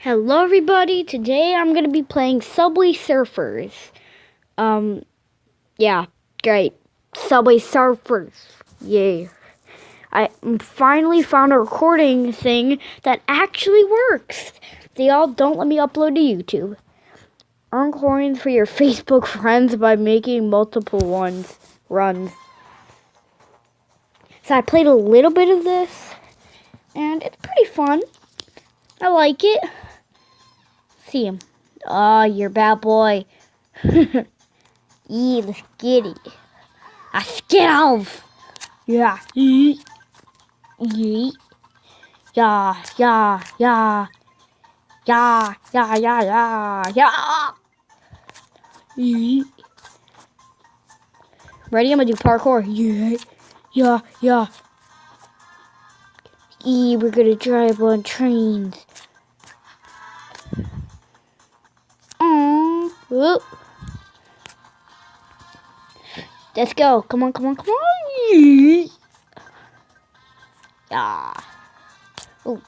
Hello everybody, today I'm going to be playing Subway Surfers. Yeah, great. Subway Surfers, yay. I finally found a recording thing that actually works. They all don't let me upload to YouTube. Earn coins for your Facebook friends by making multiple runs. So I played a little bit of this, and it's pretty fun. I like it. See him. Oh, you're a bad boy. Yeah, let's get it. Let's get off. Yeah. Yeet. Yeet. Yeah, yeah, yeah. Yeah, yeah, yeah, yeah, yeah. Yeet. Ready? I'm gonna do parkour. Yeah, yeah, yeah. We're gonna drive on trains. Whoop. Let's go. Come on, come on, come on. Yeet. Yeah. Oh.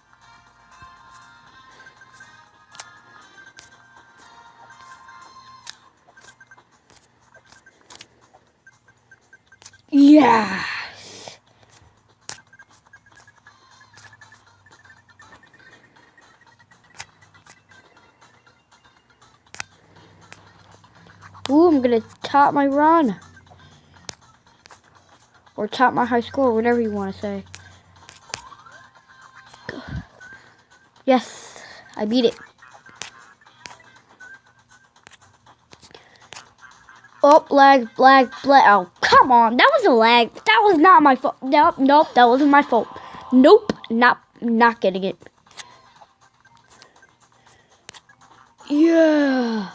Yeah. Ooh, I'm gonna top my run. Or top my high score, whatever you want to say. Yes, I beat it. Oh, lag. Oh, come on. That was a lag. That was not my fault. Nope, that wasn't my fault. Nope, not getting it. Yeah.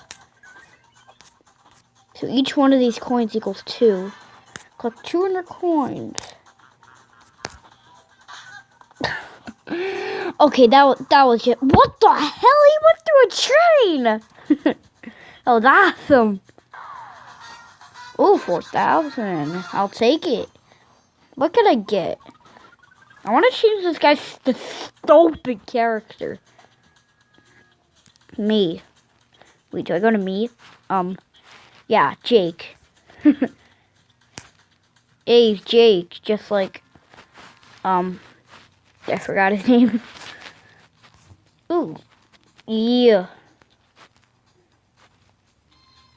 So each one of these coins equals 2. Collect 200 coins. Okay, that was just. What the hell? He went through a train. Oh, that's awesome. Oh, 4,000. I'll take it. What could I get? I want to change this guy's stupid character. Me. Wait, do I go to me? Yeah, Jake. Hey, Jake. Just like, I forgot his name. Ooh. Yeah.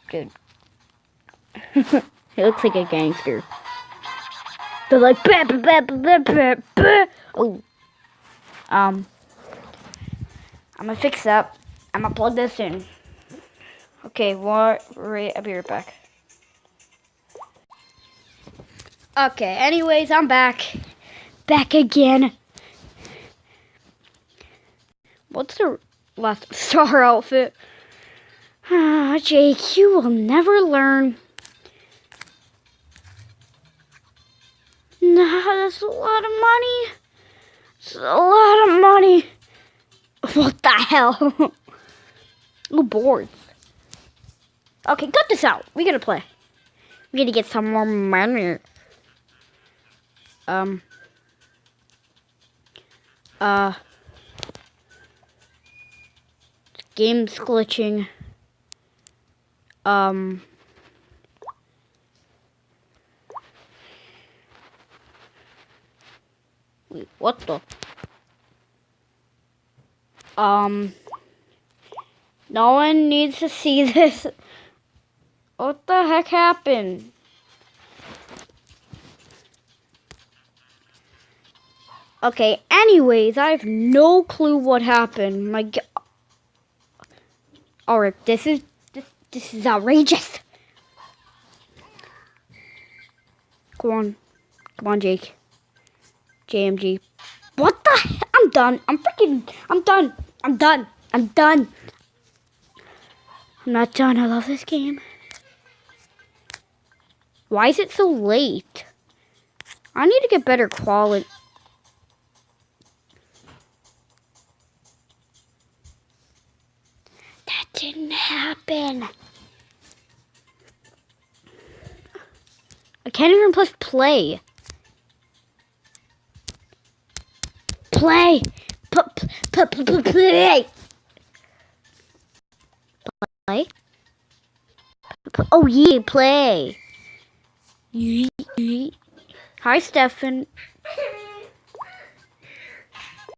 Dude. He looks like a gangster. They're like, bah, bah, bah, bah, bah, bah. Oh. I'm gonna fix up. I'm gonna plug this in. Okay, I'll be right back. Okay, anyways, I'm back. Back again. What's the last star outfit? Ah, Jake, you will never learn. Nah, that's a lot of money. It's a lot of money. What the hell? I'm bored. Okay, cut this out. We gotta play. We gotta get some more money. Game's glitching. Wait, what the? No one needs to see this. What the heck happened? Okay, anyways, I have no clue what happened. My God. Alright, this is outrageous. Come on, Jake. JMG. What the heck? I'm done. I'm done. I'm not done. I love this game. Why is it so late? I need to get better quality. That didn't happen. I can't even press play. Play. Play. Oh, yeah, play. Hi, Stefan.